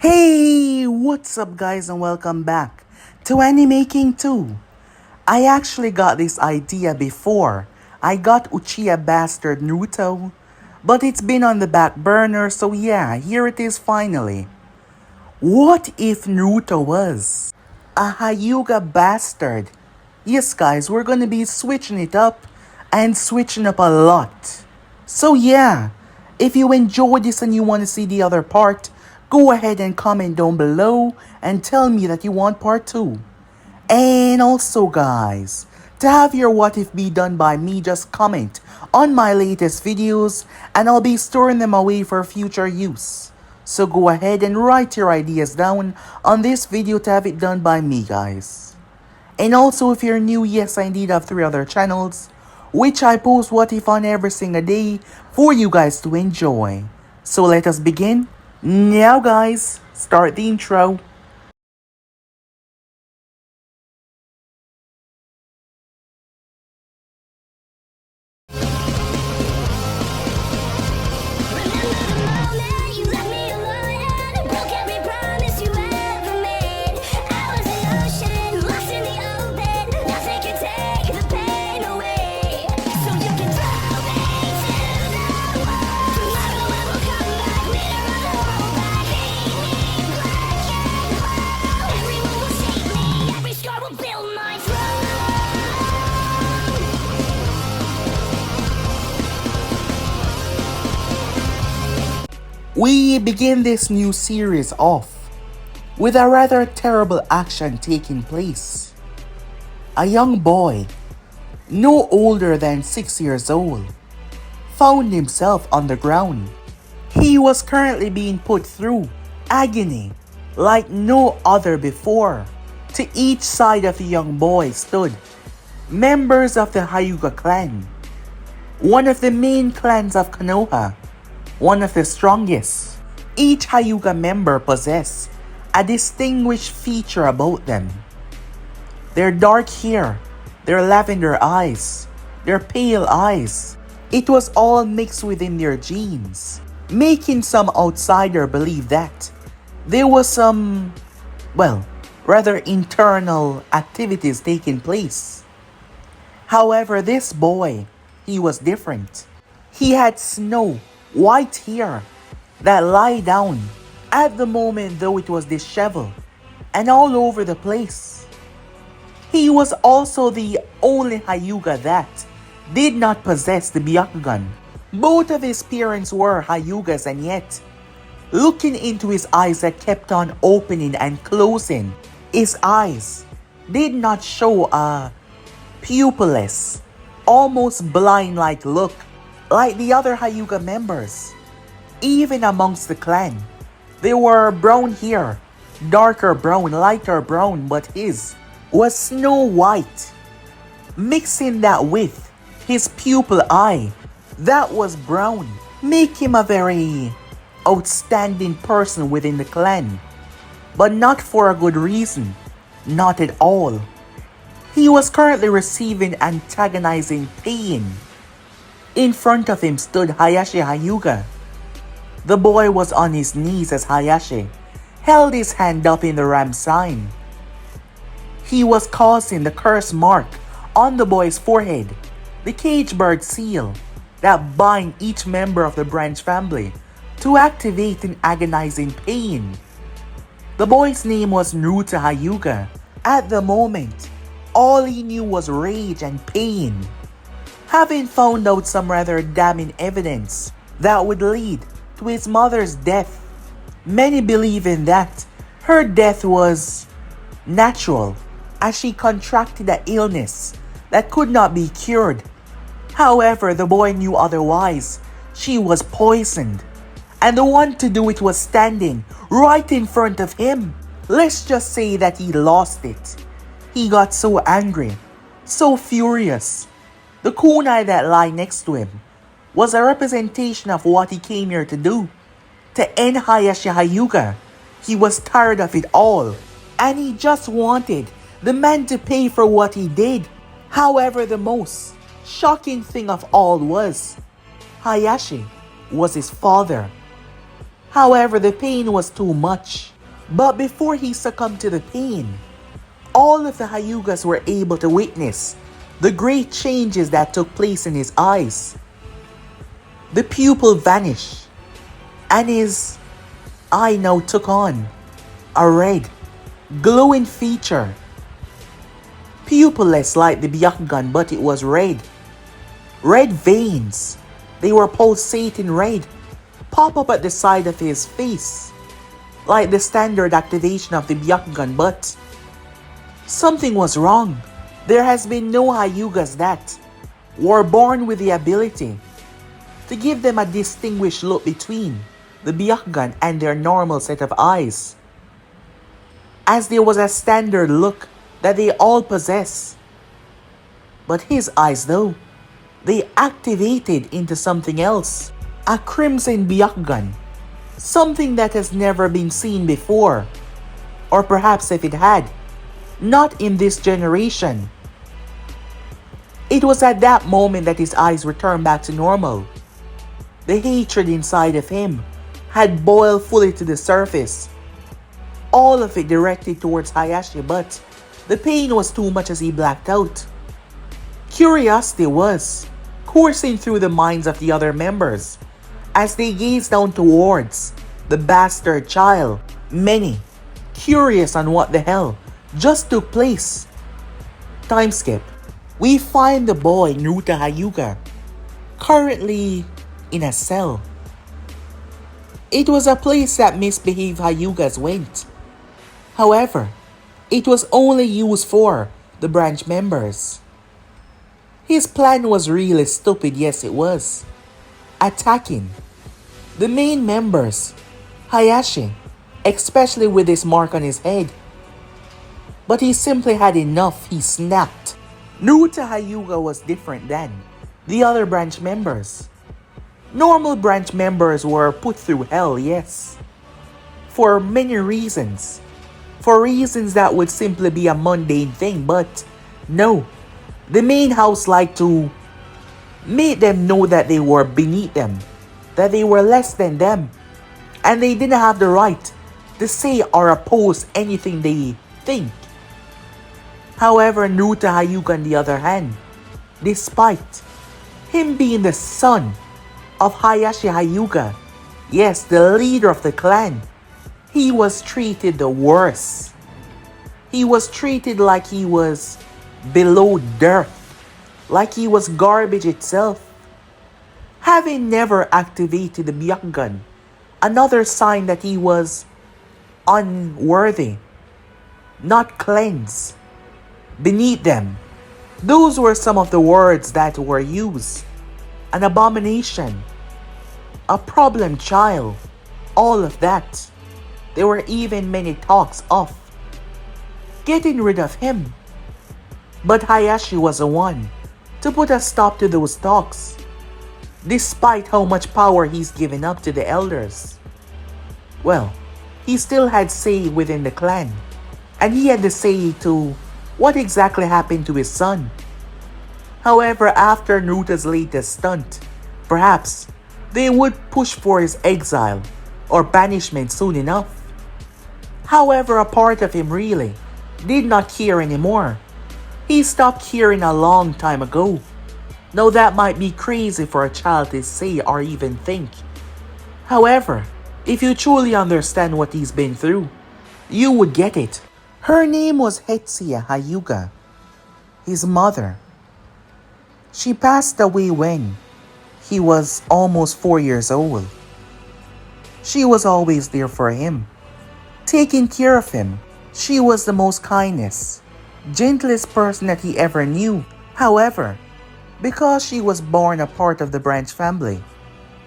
Hey, what's up guys and welcome back to Making 2. I actually got this idea before. I got Uchiha Bastard Naruto, but it's been on the back burner, so yeah, here it is finally. What if Naruto was a Hyuga Bastard? Yes guys, we're gonna be switching it up and switching up a lot. So yeah, if you enjoyed this and you want to see the other part, go ahead and comment down below and tell me that you want part 2. And also guys, to have your what if be done by me, just comment on my latest videos and I'll be storing them away for future use. So go ahead and write your ideas down on this video to have it done by me guys. And also if you're new, yes I indeed have 3 other channels which I post what if on every single day for you guys to enjoy. So let us begin. Now guys, start the intro. We begin this new series off with a rather terrible action taking place. A young boy, no older than 6 years old, found himself on the ground. He was currently being put through agony like no other before. To each side of the young boy stood members of the Hyuga clan, one of the main clans of Konoha, one of the strongest. Each Hyuga member possessed a distinguished feature about them. Their dark hair, their lavender eyes, their pale eyes. It was all mixed within their genes, making some outsider believe that there was some, rather internal activities taking place. However, this boy, he was different. He had snow white hair that lie down at the moment, though it was disheveled and all over the place. He was also the only Hyuga that did not possess the Byakugan. Both of his parents were Hyugas, and yet, looking into his eyes that kept on opening and closing, his eyes did not show a pupilless, almost blind-like look like the other Hyuga members. Even amongst the clan, there were brown hair, darker brown, lighter brown, but his was snow white. Mixing that with his pupil eye that was brown, make him a very outstanding person within the clan. But not for a good reason, not at all. He was currently receiving antagonizing pain. In front of him stood Hayashi Hyuga. The boy was on his knees as Hayashi held his hand up in the ram sign. He was causing the curse mark on the boy's forehead, the cage bird seal that bind each member of the branch family to activate an agonizing pain. The boy's name was Naruto Hyuga. At the moment, all he knew was rage and pain. Having found out some rather damning evidence that would lead to his mother's death, many believe in that her death was natural as she contracted an illness that could not be cured. However, the boy knew otherwise. She was poisoned, and the one to do it was standing right in front of him. Let's just say that he lost it. He got so angry, so furious. The kunai that lay next to him was a representation of what he came here to do, to end Hayashi Hyuga. He was tired of it all, and he just wanted the man to pay for what he did. However, the most shocking thing of all was Hayashi was his father. However, the pain was too much. But before he succumbed to the pain, all of the Hyugas were able to witness the great changes that took place in his eyes. The pupil vanished, and his eye now took on a red, glowing feature. Pupilless like the Byakugan, but it was red. Red veins, they were pulsating red, pop up at the side of his face, like the standard activation of the Byakugan, but something was wrong. There has been no Hyugas that were born with the ability to give them a distinguished look between the Byakugan and their normal set of eyes, as there was a standard look that they all possess. But his eyes though, they activated into something else, a crimson Byakugan, something that has never been seen before, or perhaps if it had, not in this generation. It was at that moment that his eyes returned back to normal. The hatred inside of him had boiled fully to the surface, all of it directed towards Hayashi, but the pain was too much as he blacked out. Curiosity was coursing through the minds of the other members as they gazed down towards the bastard child, many curious on what the hell just took place. Time skip. We find the boy Naruto Hyuga currently in a cell. It was a place that misbehaved Hyugas went. However, it was only used for the branch members. His plan was really stupid, yes it was. Attacking the main members, Hayashi, especially with this mark on his head. But he simply had enough, he snapped. Naruto Hyuga was different than the other branch members. Normal branch members were put through hell, yes, for many reasons. For reasons that would simply be a mundane thing, but no. The main house liked to make them know that they were beneath them, that they were less than them, and they didn't have the right to say or oppose anything they think. However, Naruto Hyuga on the other hand, despite him being the son of Hayashi Hyuga, yes, the leader of the clan, he was treated the worst. He was treated like he was below dirt, like he was garbage itself. Having never activated the Byakugan, another sign that he was unworthy, not cleansed, beneath them. Those were some of the words that were used. An abomination, a problem child, all of that. There were even many talks of getting rid of him. But Hayashi was the one to put a stop to those talks, despite how much power he's given up to the elders. Well, he still had say within the clan, and he had the say to what exactly happened to his son. However, after Naruto's latest stunt, perhaps they would push for his exile or banishment soon enough. However, a part of him really did not care anymore. He stopped caring a long time ago. Now that might be crazy for a child to say or even think. However, if you truly understand what he's been through, you would get it. Her name was Hetsuya Hyuga, his mother. She passed away when he was almost 4 years old. She was always there for him, taking care of him. She was the most kindest, gentlest person that he ever knew. However, because she was born a part of the branch family,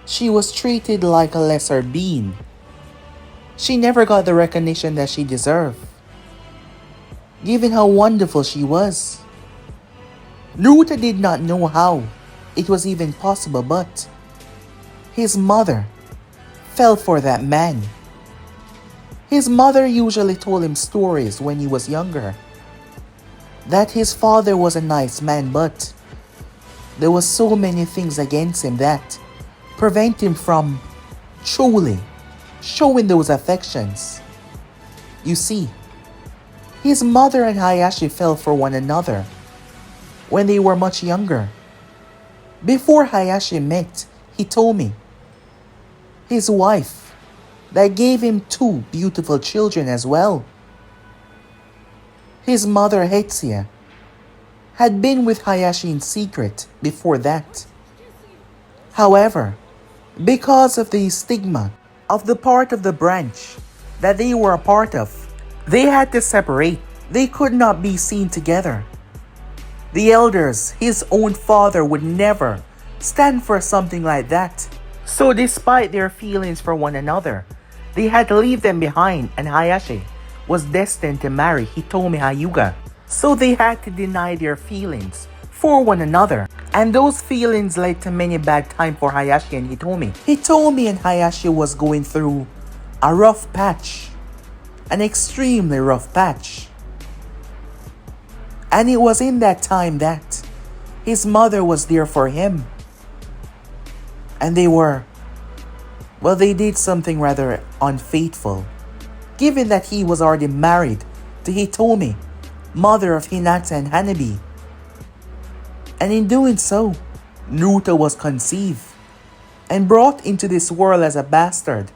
she was treated like a lesser being. She never got the recognition that she deserved, given how wonderful she was. Naruto did not know how it was even possible, but his mother fell for that man. His mother usually told him stories when he was younger, that his father was a nice man, but there was so many things against him that prevent him from truly showing those affections. You see, his mother and Hayashi fell for one another when they were much younger. Before Hayashi met, he told me, his wife, that gave him two beautiful children as well. His mother, Hetsuya, had been with Hayashi in secret before that. However, because of the stigma of the part of the branch that they were a part of, they had to separate. They could not be seen together. The elders, his own father, would never stand for something like that. So despite their feelings for one another, they had to leave them behind, and Hayashi was destined to marry Hitomi Hyuga. So they had to deny their feelings for one another. And those feelings led to many bad times for Hayashi and Hitomi. Hitomi and Hayashi was going through a rough patch. An extremely rough patch. And it was in that time that his mother was there for him. And they did something rather unfaithful. Given that he was already married to Hitomi, mother of Hinata and Hanabi. And in doing so, Naruto was conceived and brought into this world as a bastard.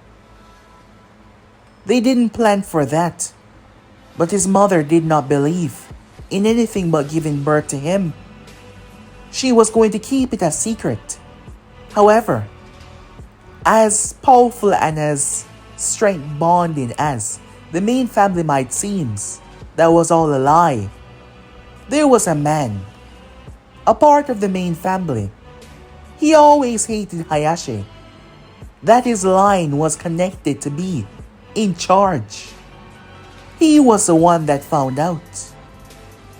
They didn't plan for that, but his mother did not believe in anything but giving birth to him. She was going to keep it a secret. However, as powerful and as strength bonding as the main family might seem, that was all a lie. There was a man, a part of the main family. He always hated Hayashi, that his line was connected to be in charge. He was the one that found out.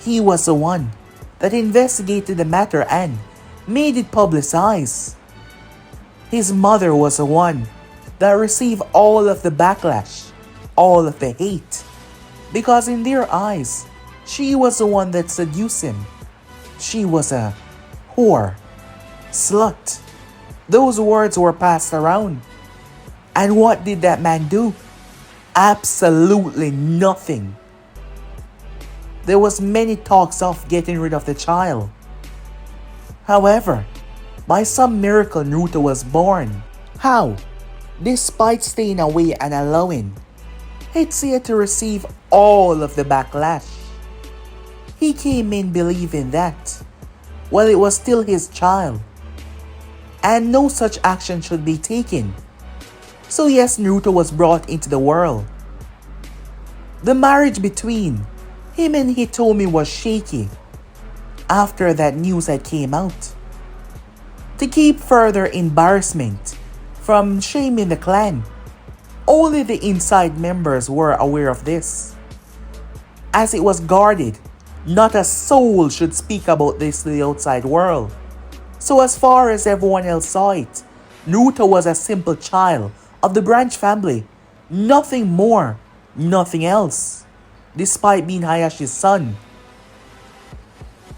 He was the one that investigated the matter and made it publicized. His mother was the one that received all of the backlash, all of the hate, because in their eyes, she was the one that seduced him. She was a whore, slut. Those words were passed around. And what did that man do? Absolutely nothing. There was many talks of getting rid of the child. However, by some miracle, Naruto was born. How? Despite staying away and allowing Hetsuya to receive all of the backlash. He came in believing that, well, it was still his child, and no such action should be taken. So yes, Naruto was brought into the world. The marriage between him and Hitomi was shaky after that news had came out. To keep further embarrassment from shaming the clan, only the inside members were aware of this. As it was guarded, not a soul should speak about this to the outside world. So as far as everyone else saw it, Naruto was a simple child of the branch family. Nothing more, nothing else, despite being Hayashi's son.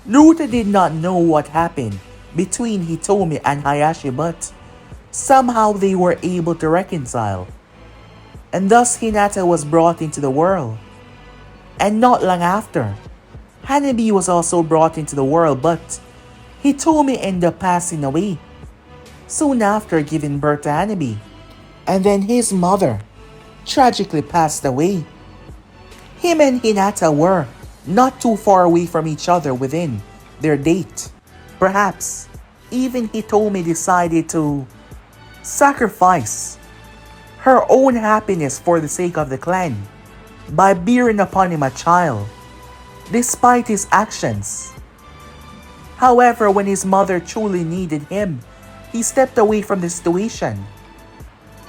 Naruto did not know what happened between Hitomi and Hayashi, but somehow they were able to reconcile. And thus Hinata was brought into the world. And not long after, Hanabi was also brought into the world, but Hitomi ended up passing away soon after giving birth to Hanabi. And then his mother tragically passed away. Him and Hinata were not too far away from each other within their date. Perhaps even Hitomi decided to sacrifice her own happiness for the sake of the clan by bearing upon him a child, despite his actions. However, when his mother truly needed him, he stepped away from the situation.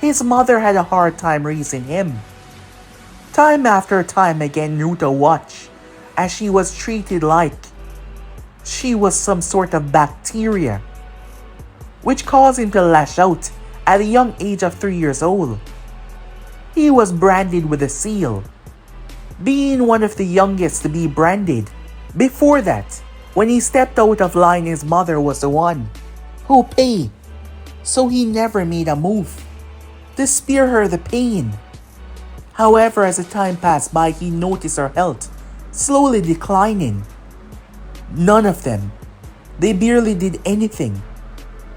His mother had a hard time raising him. Time after time again, Naruto watched as she was treated like she was some sort of bacteria, which caused him to lash out at a young age of 3 years old. He was branded with a seal, being one of the youngest to be branded. Before that, when he stepped out of line, his mother was the one who paid, so he never made a move to spare her the pain. However, as the time passed by, he noticed her health slowly declining. None of them. They barely did anything.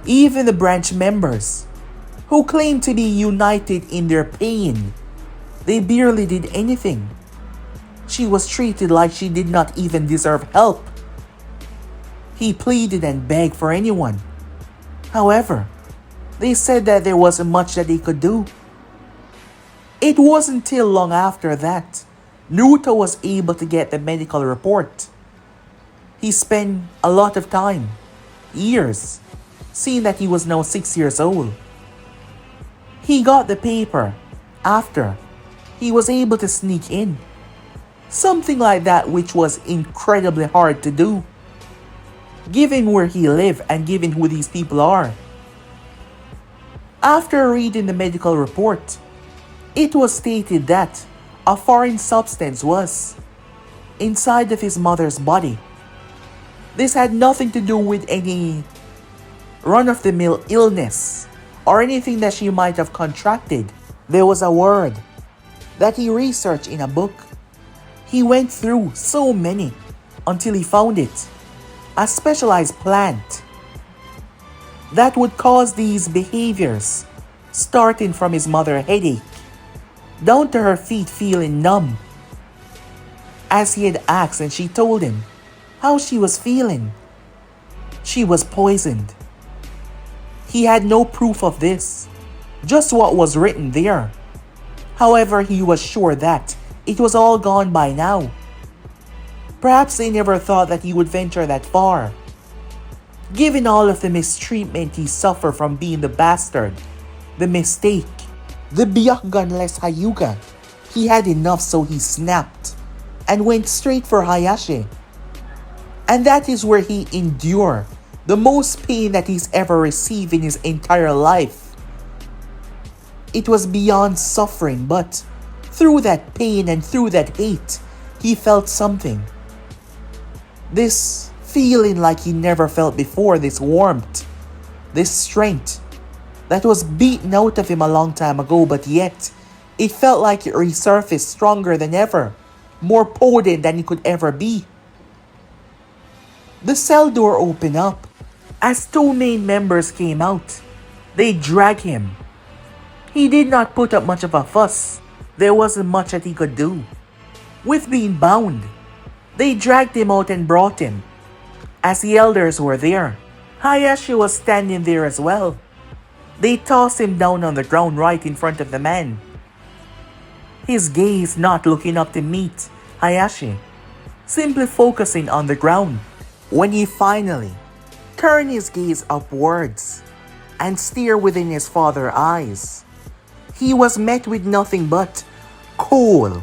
Even the branch members, who claimed to be united in their pain, they barely did anything. She was treated like she did not even deserve help. He pleaded and begged for anyone. However, they said that there wasn't much that he could do. It wasn't till long after that Naruto was able to get the medical report. He spent a lot of time, years, seeing that he was now 6 years old. He got the paper after he was able to sneak in. Something like that which was incredibly hard to do, given where he lived and given who these people are. After reading the medical report, it was stated that a foreign substance was inside of his mother's body. This had nothing to do with any run-of-the-mill illness or anything that she might have contracted. There was a word that he researched in a book. He went through so many until he found it. A specialized plant that would cause these behaviors, starting from his mother's headache down to her feet feeling numb. As he had asked and she told him how she was feeling, she was poisoned. He had no proof of this, just what was written there. However, he was sure that it was all gone by now. Perhaps they never thought that he would venture that far. Given all of the mistreatment he suffered from being the bastard, the mistake, the Byakugan-less Hyuga, he had enough, so he snapped and went straight for Hayashi. And that is where he endured the most pain that he's ever received in his entire life. It was beyond suffering, but through that pain and through that hate, he felt something. This feeling like he never felt before, this warmth, this strength that was beaten out of him a long time ago, but yet it felt like it resurfaced stronger than ever, more potent than it could ever be. The cell door opened up. As two main members came out, they dragged him. He did not put up much of a fuss. There wasn't much that he could do. With being bound, they dragged him out and brought him. As the elders were there, Hayashi was standing there as well. They tossed him down on the ground right in front of the man. His gaze not looking up to meet Hayashi, simply focusing on the ground. When he finally turned his gaze upwards and stared within his father's eyes, he was met with nothing but cold.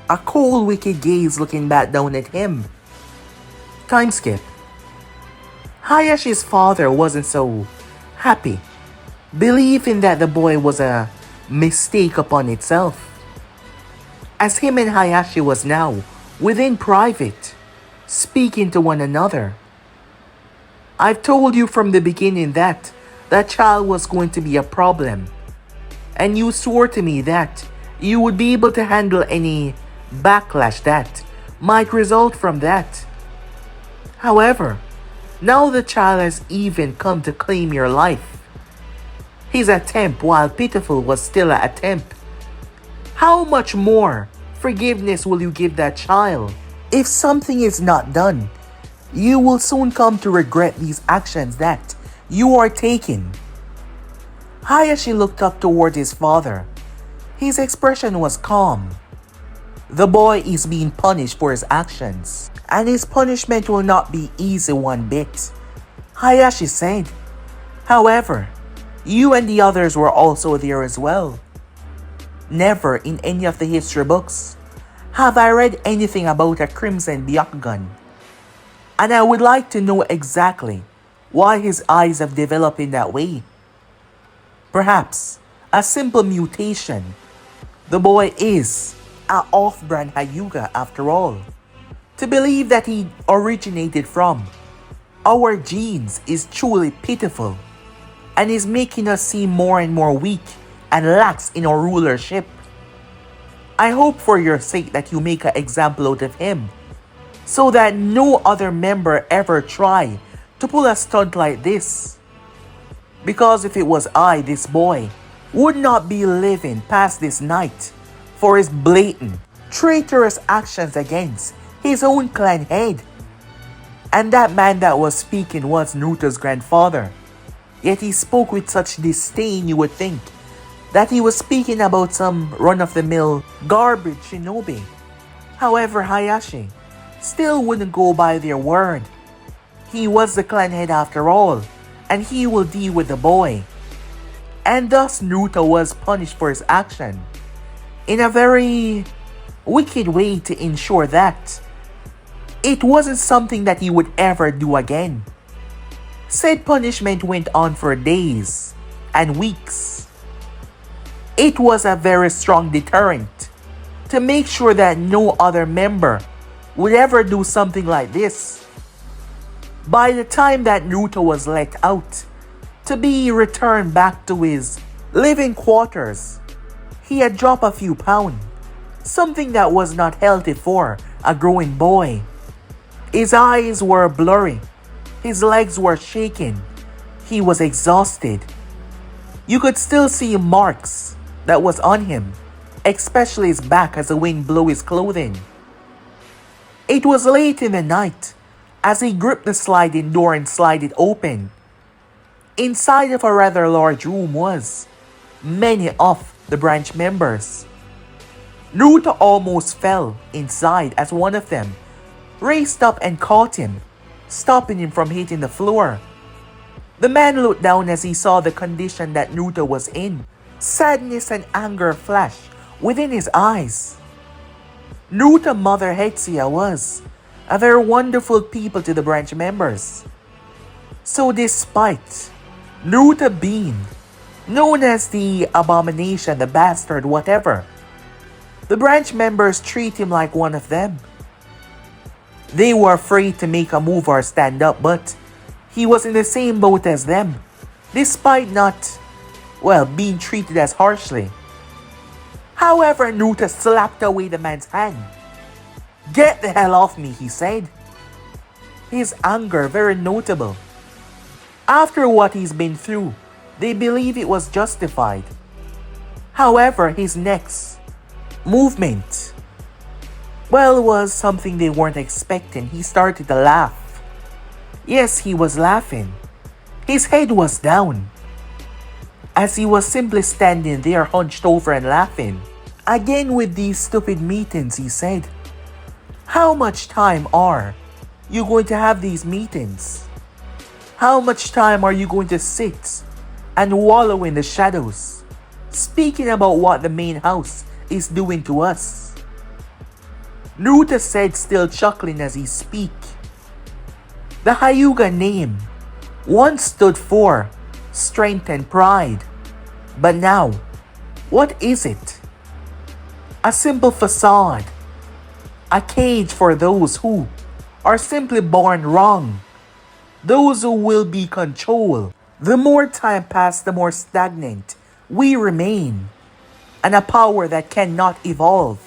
A cold, wicked gaze looking back down at him. Time skip. Hayashi's father wasn't so happy, believing that the boy was a mistake upon itself. As him and Hayashi was now within private, speaking to one another. I've told you from the beginning that that child was going to be a problem, and you swore to me that you would be able to handle any backlash that might result from that. However, now the child has even come to claim your life. His attempt, while pitiful, was still an attempt. How much more forgiveness will you give that child? If something is not done, you will soon come to regret these actions that you are taking. Hayashi looked up toward his father. His expression was calm. The boy is being punished for his actions, and his punishment will not be easy one bit, Hayashi said. However, you and the others were also there as well. Never in any of the history books have I read anything about a Crimson Byakugan, and I would like to know exactly why his eyes have developed in that way. Perhaps a simple mutation. The boy is an off-brand Hyuga after all. To believe that he originated from our genes is truly pitiful, and is making us seem more and more weak and lax in our rulership. I hope for your sake that you make an example out of him, so that no other member ever try to pull a stunt like this. Because if it was I, this boy would not be living past this night for his blatant, traitorous actions against his own clan head. And that man that was speaking was Naruto's grandfather. Yet he spoke with such disdain you would think that he was speaking about some run-of-the-mill garbage shinobi. However, Hayashi still wouldn't go by their word. He was the clan head after all, and he will deal with the boy. And thus Naruto was punished for his action in a very wicked way to ensure that it wasn't something that he would ever do again. Said punishment went on for days and weeks. It was a very strong deterrent to make sure that no other member would ever do something like this. By the time that Naruto was let out to be returned back to his living quarters, he had dropped a few pounds, something that was not healthy for a growing boy. His eyes were blurry, his legs were shaking, he was exhausted. You could still see marks that was on him, especially his back as the wind blew his clothing. It was late in the night as he gripped the sliding door and slid it open. Inside of a rather large room was many of the branch members. Naruto almost fell inside as one of them raced up and caught him, stopping him from hitting the floor. The man looked down as he saw the condition that Naruto was in. Sadness and anger flashed within his eyes. Naruto's mother Hetsuya was a very wonderful people to the branch members. So despite Naruto being known as the abomination, the bastard, whatever, the branch members treat him like one of them. They were afraid to make a move or stand up, but he was in the same boat as them, despite not, being treated as harshly. However, Naruto slapped away the man's hand. "Get the hell off me," he said. His anger very notable. After what he's been through, they believe it was justified. However, his next movement, was something they weren't expecting. He started to laugh. Yes, he was laughing. His head was down, as he was simply standing there hunched over and laughing. "Again with these stupid meetings," he said. "How much time are you going to have these meetings? How much time are you going to sit and wallow in the shadows, speaking about what the main house is doing to us?" Naruto said, still chuckling as he speak. The Hyuga name once stood for strength and pride, but now, what is it? A simple facade, a cage for those who are simply born wrong, those who will be controlled. The more time passes, the more stagnant we remain, and a power that cannot evolve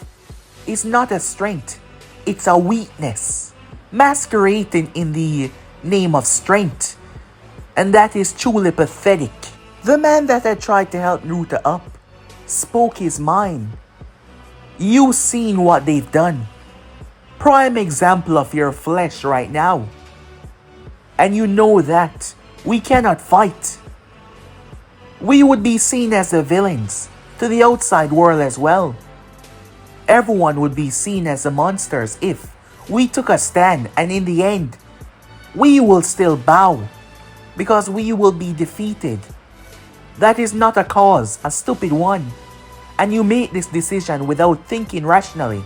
is not a strength, it's a weakness, masquerading in the name of strength, and that is truly pathetic. The man that had tried to help Naruto up spoke his mind. "You've seen what they've done. Prime example of your flesh right now. And you know that we cannot fight. We would be seen as the villains to the outside world as well. Everyone would be seen as the monsters if we took a stand, and in the end, we will still bow because we will be defeated. That is not a cause, a stupid one, and you make this decision without thinking rationally.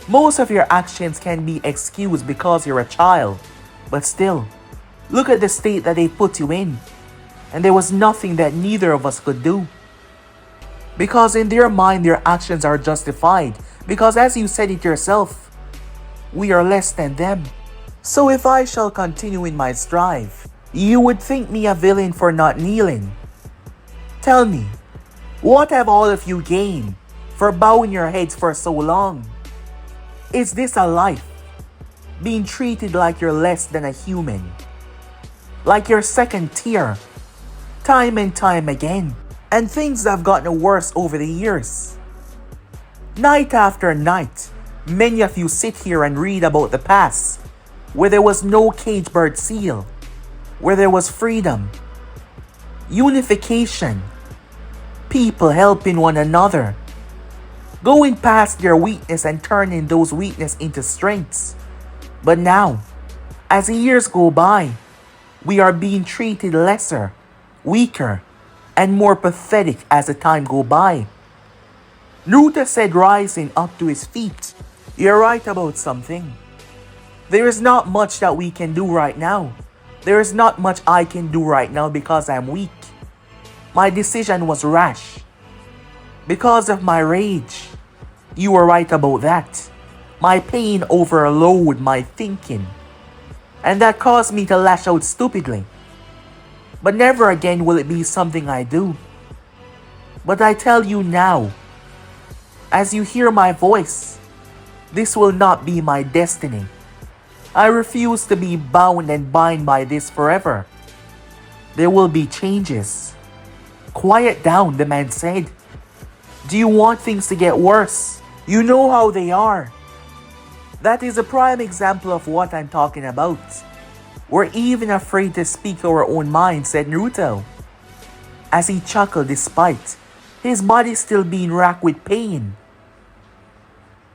Most of your actions can be excused because you're a child, but still, look at the state that they put you in, and there was nothing that neither of us could do. Because in their mind, their actions are justified, because as you said it yourself, we are less than them. So if I shall continue in my strive, you would think me a villain for not kneeling. Tell me, what have all of you gained for bowing your heads for so long. Is this a life? Being treated like you're less than a human? Like you're second tier? Time and time again. And things have gotten worse over the years. Night after night, many of you sit here and read about the past, where there was no cage bird seal, where there was freedom, unification, people helping one another, going past their weakness and turning those weakness into strengths. But now, as the years go by, we are being treated lesser, weaker, and more pathetic as the time go by. Naruto said, rising up to his feet, "You're right about something. There is not much that we can do right now. There is not much I can do right now because I'm weak. My decision was rash. Because of my rage. You were right about that. My pain overrode my thinking. And that caused me to lash out stupidly. But never again will it be something I do. But I tell you now, as you hear my voice, this will not be my destiny. I refuse to be bound and bind by this forever. There will be changes." "Quiet down," the man said. "Do you want things to get worse? You know how they are." That is a prime example of what I'm talking about. "We're even afraid to speak our own mind," said Naruto, as he chuckled despite his body still being racked with pain.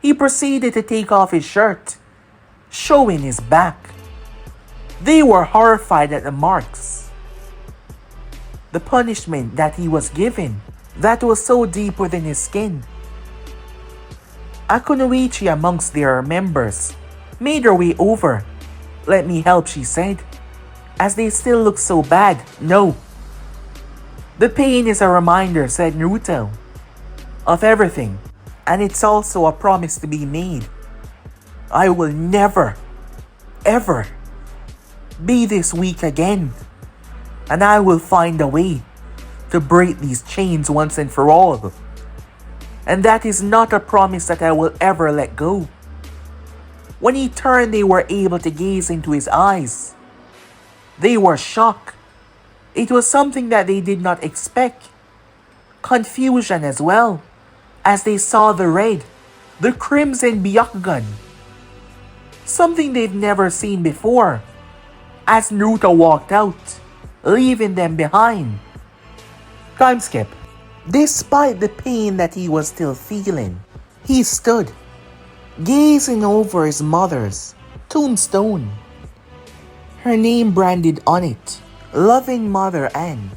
He proceeded to take off his shirt, showing his back. They were horrified at the marks. The punishment that he was given, that was so deep within his skin. Akunoichi amongst their members made her way over. "Let me help," she said, as they still looked so bad. "No. The pain is a reminder," said Naruto, "of everything, and it's also a promise to be made. I will never, ever be this weak again, and I will find a way to break these chains once and for all. And that is not a promise that I will ever let go." When he turned, they were able to gaze into his eyes. They were shocked. It was something that they did not expect. Confusion as well, as they saw the red, the crimson Byakugan. Something they've never seen before, as Naruto walked out, leaving them behind. Time skip. Despite the pain that he was still feeling, he stood, gazing over his mother's tombstone. Her name branded on it, "Loving Mother and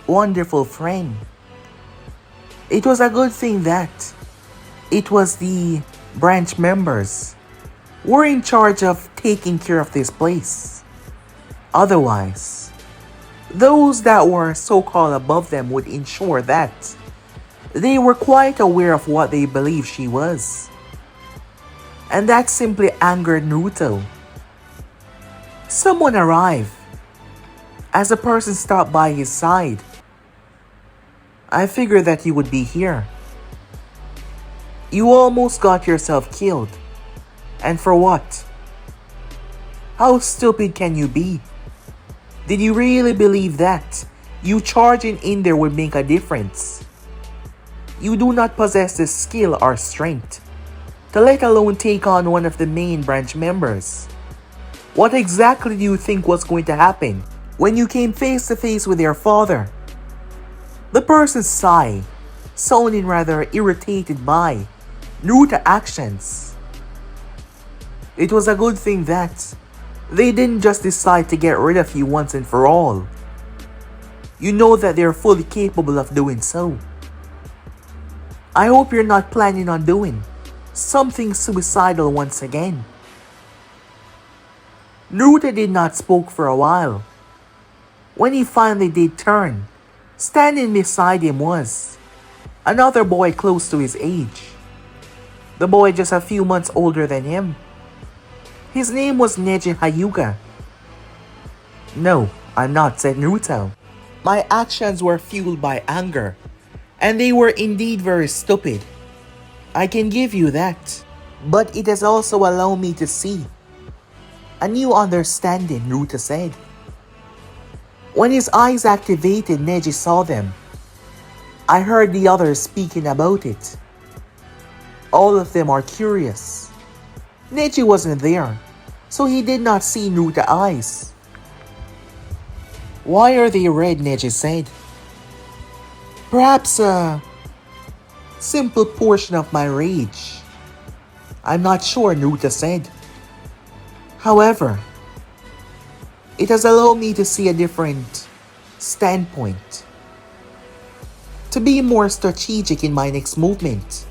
Wonderful Friend." It was a good thing that it was the branch members who were in charge of taking care of this place. Otherwise, those that were so-called above them would ensure that they were quite aware of what they believed she was. And that simply angered Naruto. Someone arrived. As a person stopped by his side, "I figured that you would be here. You almost got yourself killed. And for what? How stupid can you be? Did you really believe that you charging in there would make a difference? You do not possess the skill or strength to let alone take on one of the main branch members. What exactly do you think was going to happen when you came face to face with your father?" The person sighed, sounding rather irritated by Naruto's actions. It was a good thing that they didn't just decide to get rid of you once and for all. You know that they're fully capable of doing so. I hope you're not planning on doing something suicidal once again. Naruto did not speak for a while. When he finally did turn, standing beside him was another boy close to his age. The boy just a few months older than him. His name was Neji Hyuga. "No, I'm not," said Naruto. "My actions were fueled by anger, and they were indeed very stupid. I can give you that. But it has also allowed me to see a new understanding, Naruto said. When his eyes activated, Neji saw them. I heard the others speaking about it. All of them are curious. Neji wasn't there, so he did not see Naruto's eyes. Why are they red? Neji said. Perhaps a simple portion of my rage. I'm not sure, Naruto said. However, it has allowed me to see a different standpoint. To be more strategic in my next movement.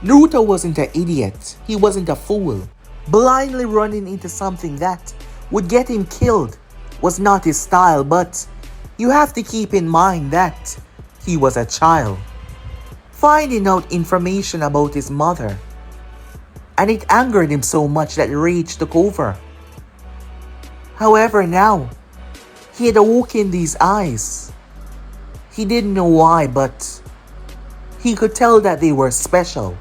Naruto wasn't an idiot. He wasn't a fool. Blindly running into something that would get him killed was not his style, but you have to keep in mind that he was a child. Finding out information about his mother. And it angered him so much that rage took over. However, now, he had awoken these eyes. He didn't know why, but he could tell that they were special.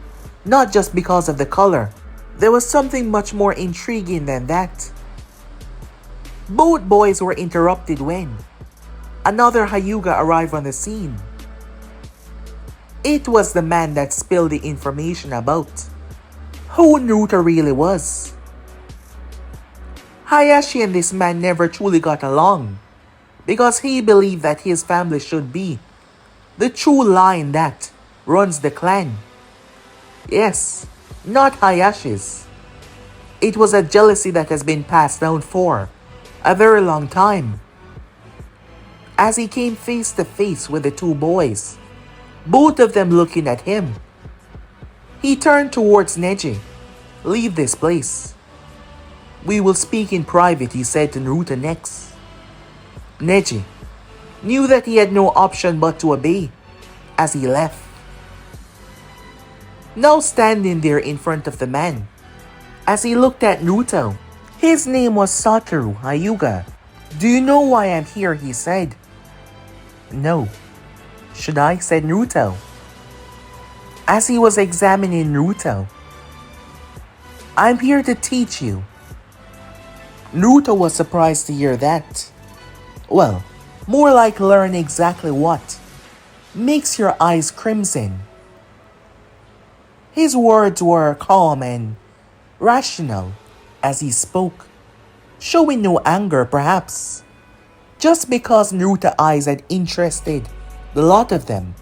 Not just because of the color. There was something much more intriguing than that. Both boys were interrupted when another Hyuga arrived on the scene. It was the man that spilled the information about who Naruto really was. Hayashi and this man never truly got along because he believed that his family should be the true line that runs the clan. Yes, not Hayashi's. It was a jealousy that has been passed down for a very long time. As he came face to face with the two boys, both of them looking at him, he turned towards Neji. Leave this place. We will speak in private, he said to Naruto next. Neji knew that he had no option but to obey as he left. Now standing there in front of the man, as he looked at Naruto, his name was Satoru Hyuga. Do you know why I'm here? He said. No. Should I? Said Naruto. As he was examining Naruto, I'm here to teach you. Naruto was surprised to hear that. Well, more like learn exactly what makes your eyes crimson. His words were calm and rational as he spoke, showing no anger perhaps, just because Naruto's eyes had interested the lot of them.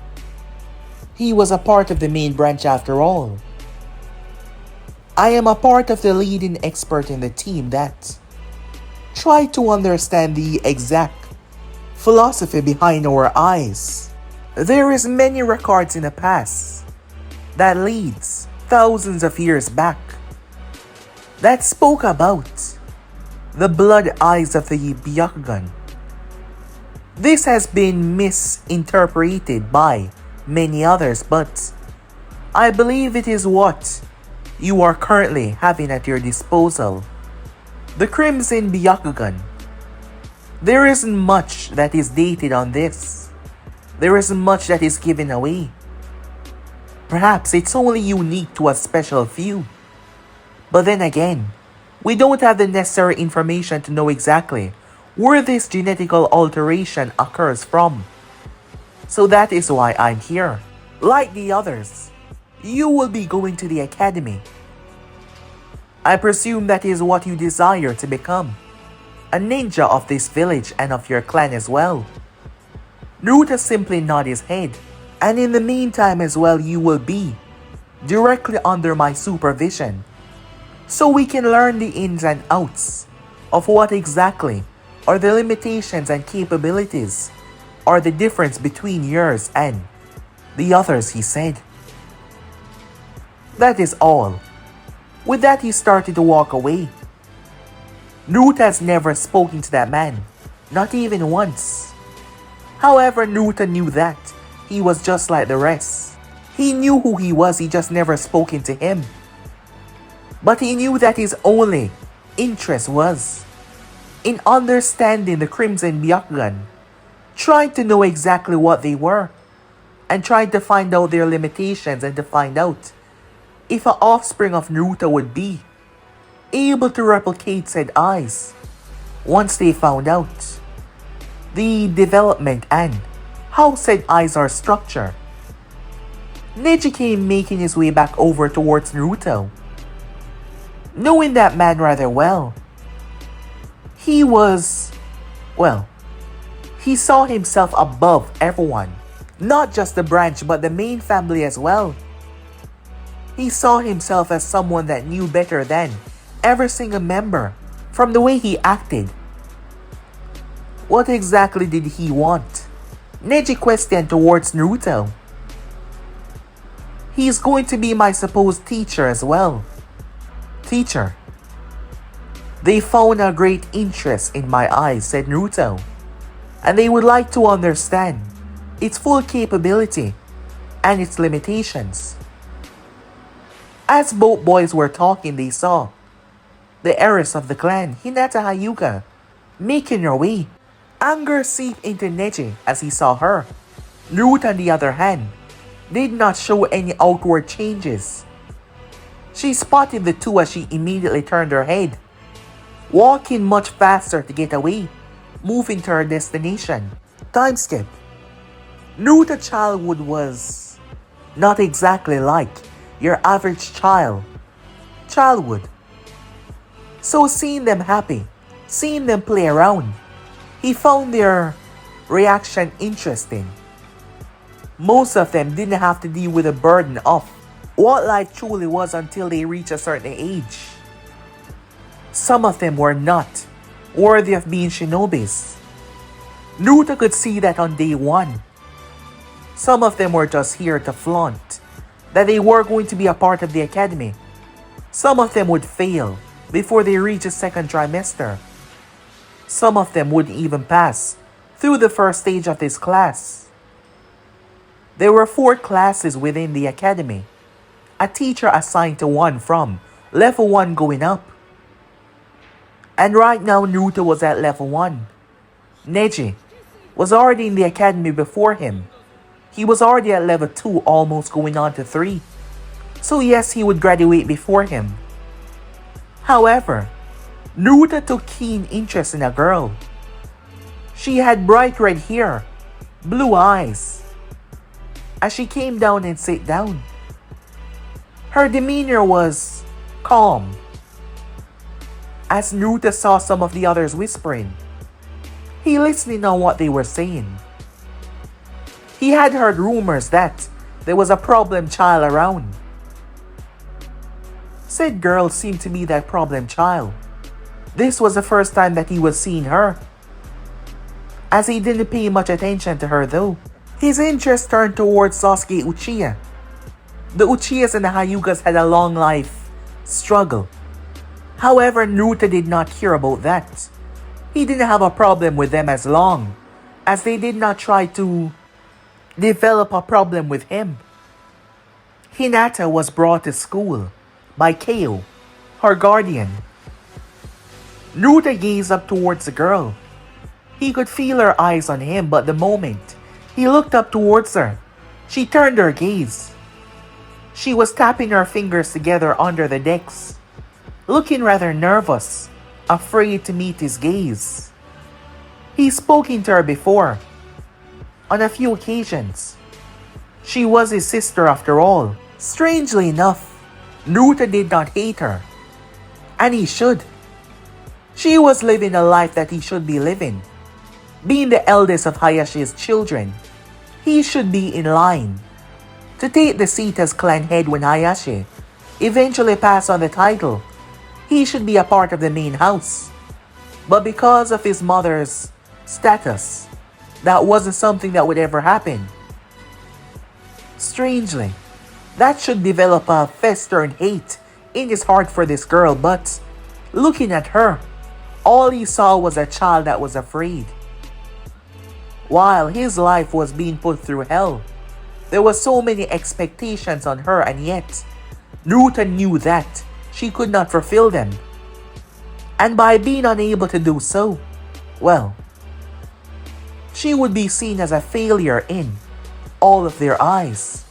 He was a part of the main branch after all. I am a part of the leading expert in the team that tried to understand the exact philosophy behind our eyes. There is many records in the past that leads thousands of years back that spoke about the blood eyes of the Byakugan. This has been misinterpreted by many others, but I believe it is what you are currently having at your disposal. The Crimson Byakugan. There isn't much that is dated on this. There isn't much that is given away. Perhaps it's only unique to a special few. But then again, we don't have the necessary information to know exactly where this genetical alteration occurs from. So that is why I'm here. Like the others, you will be going to the academy. I presume that is what you desire to become. A ninja of this village and of your clan as well. Naruto simply nodded his head. And in the meantime as well, you will be directly under my supervision, so we can learn the ins and outs of what exactly are the limitations and capabilities or the difference between yours and the others, he said. That is all. With that, he started to walk away. Naruto has never spoken to that man, not even once. However, Naruto knew that he was just like the rest. He knew who he was, he just never spoken to him. But he knew that his only interest was in understanding the Crimson Byakugan, trying to know exactly what they were and tried to find out their limitations and to find out if an offspring of Naruto would be able to replicate said eyes once they found out the development and how said eyes are structured. Neji came making his way back over towards Naruto. Knowing that man rather well, he saw himself above everyone. Not just the branch but the main family as well. He saw himself as someone that knew better than every single member from the way he acted. What exactly did he want? Neji questioned towards Naruto. He's going to be my supposed teacher as well. Teacher. They found a great interest in my eyes, said Naruto, and they would like to understand its full capability and its limitations. As both boys were talking, they saw the heiress of the clan, Hinata Hyuga, making her way. Anger seeped into Neji as he saw her. Naruto, on the other hand, did not show any outward changes. She spotted the two as she immediately turned her head, walking much faster to get away, moving to her destination. Time skip. Naruto's childhood was not exactly like your average childhood. So seeing them happy, seeing them play around, he found their reaction interesting. Most of them didn't have to deal with the burden of what life truly was until they reached a certain age. Some of them were not worthy of being shinobis. Naruto could see that on day one. Some of them were just here to flaunt that they were going to be a part of the academy. Some of them would fail before they reach the second trimester. Some of them wouldn't even pass through the first stage of this class. There were 4 classes within the academy. A teacher assigned to one from level 1 going up. And right now Naruto was at level 1. Neji was already in the academy before him. He was already at level 2, almost going on to 3. So yes, he would graduate before him. However, Naruto took keen interest in a girl. She had bright red hair, blue eyes. As she came down and sat down, her demeanor was calm. As Naruto saw some of the others whispering, he listened on what they were saying. He had heard rumors that there was a problem child around. Said girl seemed to be that problem child. This was the first time that he was seeing her, as he didn't pay much attention to her though. His interest turned towards Sasuke Uchiha. The Uchihas and the Hyugas had a long life struggle. However, Naruto did not care about that. He didn't have a problem with them as long as they did not try to develop a problem with him. Hinata was brought to school by Keo, her guardian. Naruto gazed up towards the girl. He could feel her eyes on him, but the moment he looked up towards her, she turned her gaze. She was tapping her fingers together under the decks, looking rather nervous, afraid to meet his gaze. He's spoken to her before, on a few occasions. She was his sister after all. Strangely enough, Naruto did not hate her, and he should. She was living a life that he should be living. Being the eldest of Hayashi's children, he should be in line to take the seat as clan head when Hayashi eventually passed on the title. He should be a part of the main house. But because of his mother's status, that wasn't something that would ever happen. Strangely, that should develop a festering hate in his heart for this girl, but looking at her, all he saw was a child that was afraid. While his life was being put through hell, there were so many expectations on her, and yet Naruto knew that she could not fulfill them. And by being unable to do so, well, she would be seen as a failure in all of their eyes.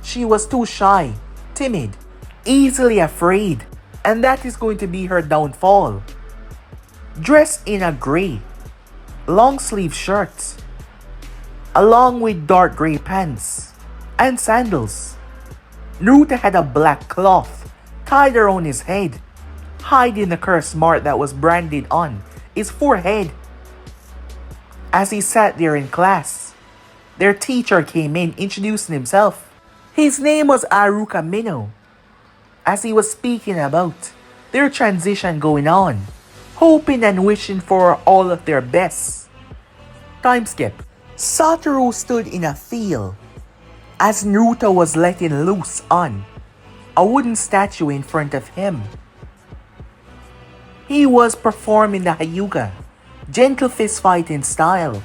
She was too shy, timid, easily afraid, and that is going to be her downfall. Dressed in a gray, long-sleeve shirt, along with dark gray pants and sandals. Naruto had a black cloth tied around his head, hiding the curse mark that was branded on his forehead. As he sat there in class, their teacher came in introducing himself. His name was Aruka Mino. As he was speaking about their transition going on, hoping and wishing for all of their best. Time skip. Satoru stood in a field as Naruto was letting loose on a wooden statue in front of him. He was performing the Hyuga, gentle fist fighting style.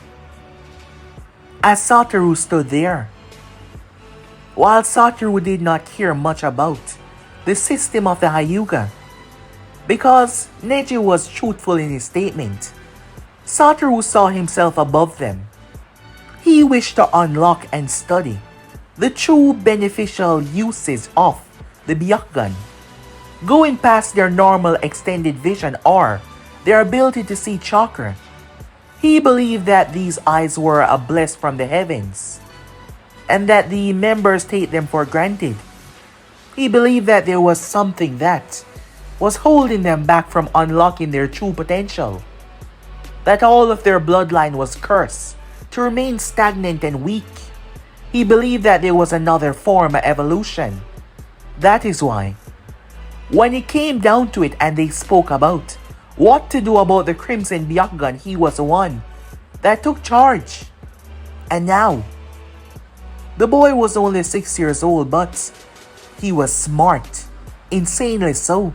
As Satoru stood there, while Satoru did not care much about the system of the Hyuga, because Neji was truthful in his statement, Satoru saw himself above them. He wished to unlock and study the true beneficial uses of the Byakugan, going past their normal extended vision or their ability to see chakra. He believed that these eyes were a blessing from the heavens, and that the members take them for granted. He believed that there was something that was holding them back from unlocking their true potential, that all of their bloodline was cursed to remain stagnant and weak. He believed that there was another form of evolution. That is why, when it came down to it and they spoke about what to do about the Crimson Byakugan, he was the one that took charge. And now, the boy was only 6 years old, but he was smart, insanely so,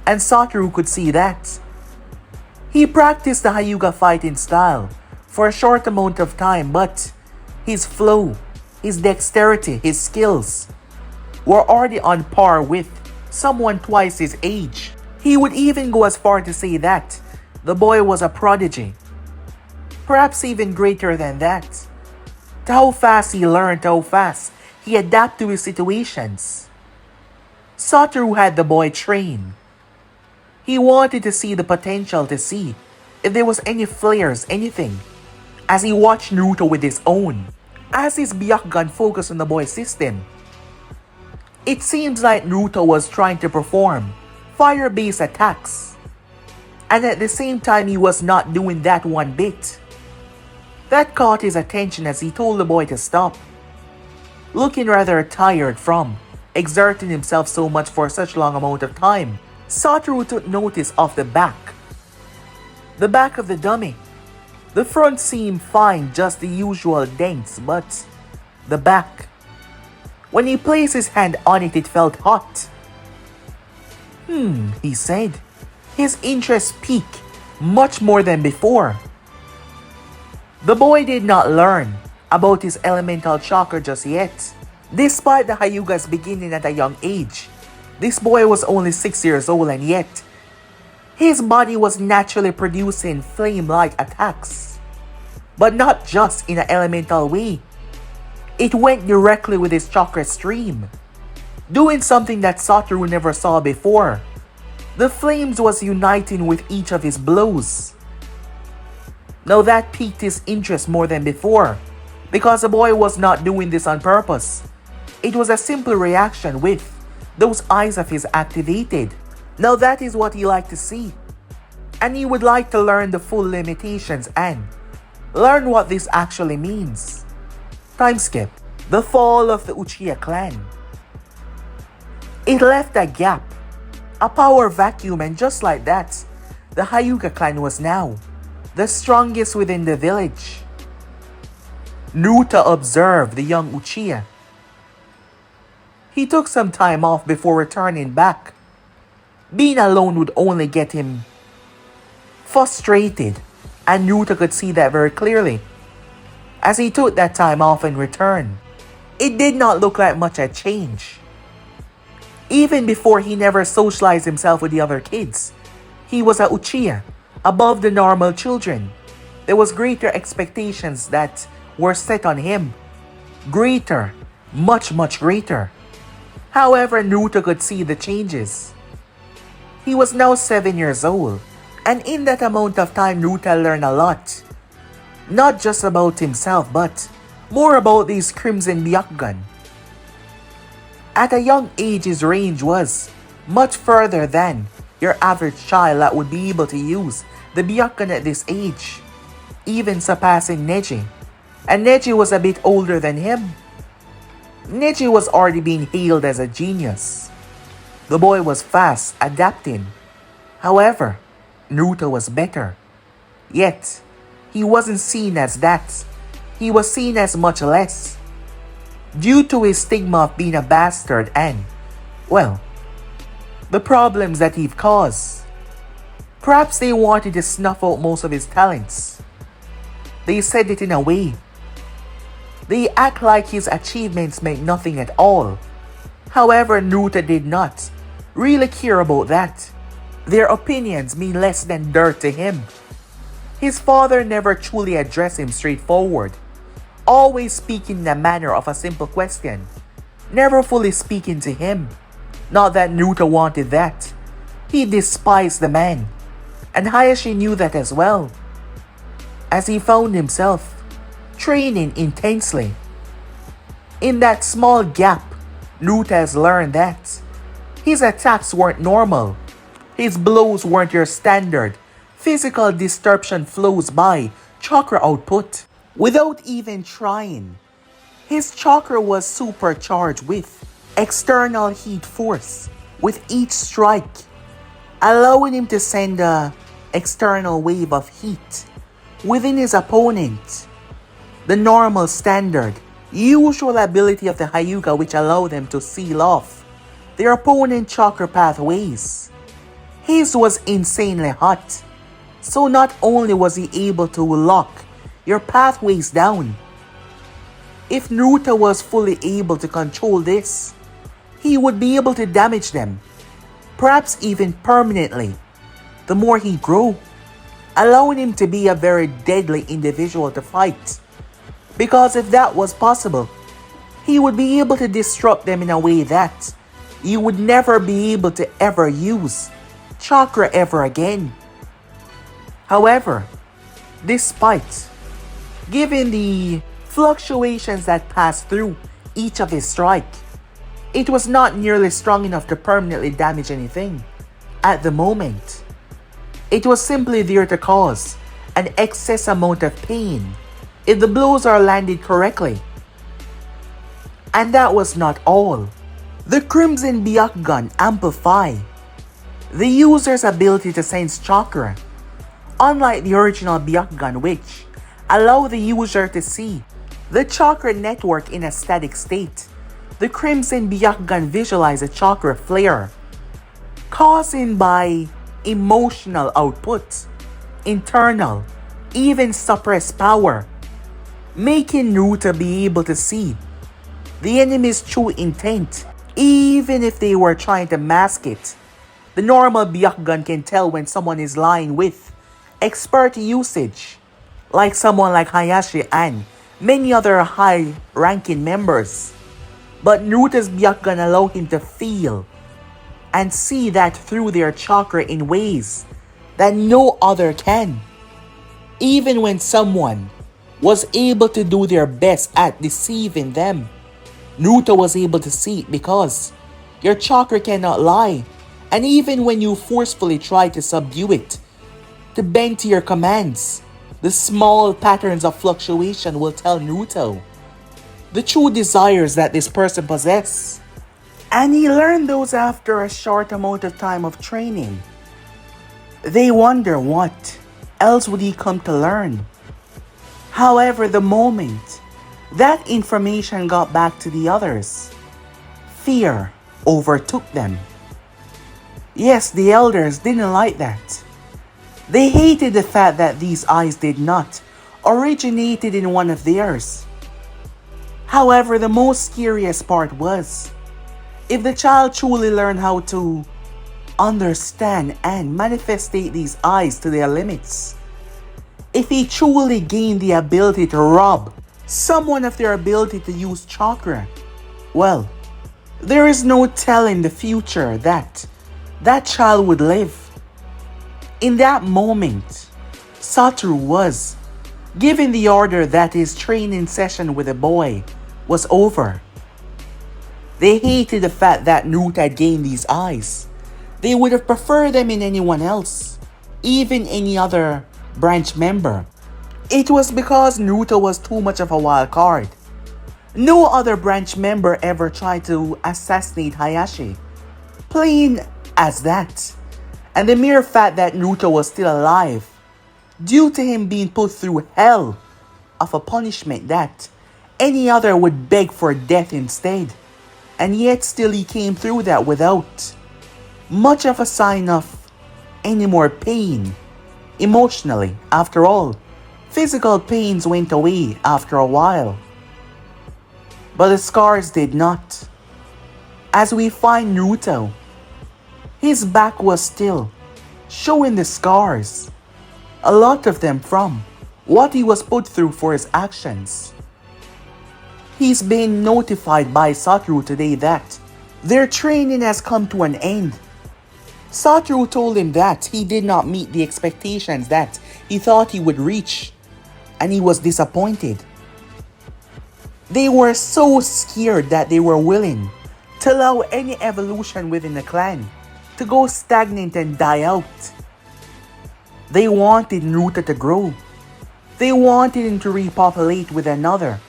and Satoru could see that. He practiced the Hyuga fighting style for a short amount of time, but his flow, his dexterity, his skills were already on par with someone twice his age. He would even go as far to say that the boy was a prodigy, perhaps even greater than that. To how fast he learned, how fast he adapted to his situations. Satoru had the boy trained. He wanted to see the potential, to see if there was any flares, anything, as he watched Naruto with his own. As his Byakugan focused on the boy's system, it seems like Naruto was trying to perform fire-based attacks, and at the same time he was not doing that one bit. That caught his attention as he told the boy to stop. Looking rather tired from exerting himself so much for such long amount of time, Satoru took notice of the back of the dummy. The front seemed fine, just the usual dents, but the back, when he placed his hand on it, it felt hot. He said. His interest peaked much more than before. The boy did not learn about his elemental chakra just yet. Despite the Hyugas beginning at a young age, this boy was only 6 years old, and yet his body was naturally producing flame-like attacks. But not just in an elemental way. It went directly with his chakra stream, doing something that Satoru never saw before. The flames was uniting with each of his blows. Now that piqued his interest more than before, because the boy was not doing this on purpose. It was a simple reaction with those eyes of his activated. Now that is what he liked to see. And he would like to learn the full limitations and learn what this actually means. Time skip. The fall of the Uchiha clan. It left a gap, a power vacuum, and just like that, the Hyuga clan was now the strongest within the village. Naruto observed the young Uchiha. He took some time off before returning back. Being alone would only get him frustrated, and Naruto could see that very clearly. As he took that time off and returned, it did not look like much had changed. Even before, he never socialized himself with the other kids. He was a Uchiha, above the normal children. There was greater expectations that were set on him. Greater, much greater. However, Naruto could see the changes. He was now 7 years old, and in that amount of time Naruto learned a lot. Not just about himself, but more about these Crimson Byakugan. At a young age, his range was much further than your average child that would be able to use the Byakugan at this age, even surpassing Neji. And Neji was a bit older than him. Neji was already being hailed as a genius. The boy was fast, adapting. However, Naruto was better. Yet, he wasn't seen as that. He was seen as much less. Due to his stigma of being a bastard and, well, the problems that he'd caused. Perhaps they wanted to snuff out most of his talents. They said it in a way. They act like his achievements meant nothing at all. However, Naruto did not really care about that. Their opinions mean less than dirt to him. His father never truly addressed him straightforward, always speaking in the manner of a simple question, never fully speaking to him. Not that Naruto wanted that. He despised the man, and Hayashi knew that as well, as he found himself training intensely. In that small gap, Naruto has learned that his attacks weren't normal. His blows weren't your standard physical disruption flows by chakra output. Without even trying, his chakra was supercharged with external heat force with each strike, allowing him to send an external wave of heat within his opponent. The normal standard, usual ability of the Hyuga which allow them to seal off their opponent's chakra pathways. His was insanely hot, so not only was he able to lock your pathways down, if Naruto was fully able to control this, he would be able to damage them, perhaps even permanently, the more he grew, allowing him to be a very deadly individual to fight. Because if that was possible, he would be able to disrupt them in a way that you would never be able to ever use chakra ever again. However, despite given the fluctuations that passed through each of his strikes, it was not nearly strong enough to permanently damage anything. At the moment, it was simply there to cause an excess amount of pain if the blows are landed correctly. And that was not all. The Crimson Byakugan amplify the user's ability to sense chakra, unlike the original Byakugan which allow the user to see the chakra network in a static state. The Crimson Byakugan visualize a chakra flare caused by emotional output, internal, even suppressed power, making Naruto be able to see the enemy's true intent, even if they were trying to mask it. The normal Byakugan can tell when someone is lying with expert usage, like someone like Hayashi and many other high-ranking members. But Naruto's Byakugan allow him to feel and see that through their chakra in ways that no other can. Even when someone was able to do their best at deceiving them, Naruto was able to see it because your chakra cannot lie. And even when you forcefully try to subdue it, to bend to your commands, the small patterns of fluctuation will tell Naruto the true desires that this person possesses. And he learned those after a short amount of time of training. They wonder what else would he come to learn. However, the moment that information got back to the others, fear overtook them. Yes, the elders didn't like that. They hated the fact that these eyes did not originated in one of theirs. However, the most scariest part was, if the child truly learned how to understand and manifestate these eyes to their limits, if he truly gained the ability to rob someone of their ability to use chakra. Well, there is no telling the future that that child would live. In that moment, Satoru was given the order that his training session with the boy was over. They hated the fact that Naruto had gained these eyes. They would have preferred them in anyone else, even any other branch member. It was because Naruto was too much of a wild card. No other branch member ever tried to assassinate Hayashi. Plain as that. And the mere fact that Naruto was still alive, due to him being put through hell of a punishment that any other would beg for death instead. And yet still he came through that without much of a sign of any more pain. Emotionally, after all, physical pains went away after a while. But the scars did not. As we find Naruto, his back was still showing the scars. A lot of them from what he was put through for his actions. He's been notified by Satoru today that their training has come to an end. Satoru told him that he did not meet the expectations that he thought he would reach, and he was disappointed. They were so scared that they were willing to allow any evolution within the clan to go stagnant and die out. They wanted Naruto to grow. They wanted him to repopulate with another,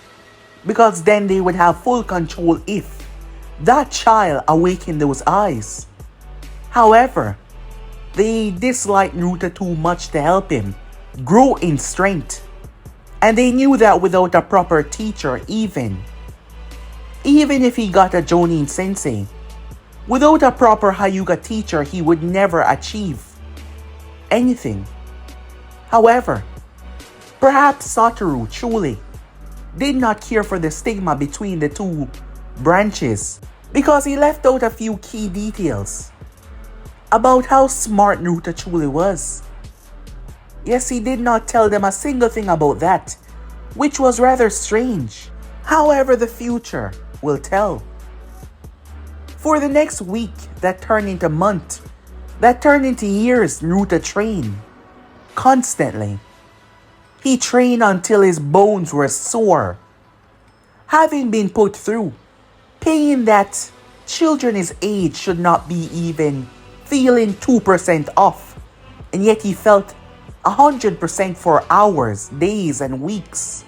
because then they would have full control if that child awakened those eyes. However, they disliked Naruto too much to help him grow in strength. And they knew that without a proper teacher, even if he got a Jonin sensei, without a proper Hyuga teacher, he would never achieve anything. However, perhaps Satoru truly did not care for the stigma between the two branches, because he left out a few key details about how smart Naruto truly was. Yes, he did not tell them a single thing about that, which was rather strange. However, the future will tell. For the next week, that turned into month, that turned into years, Naruto trained constantly. He trained until his bones were sore, having been put through pain that children his age should not be even feeling 2% off, and yet he felt 100% for hours, days, and weeks.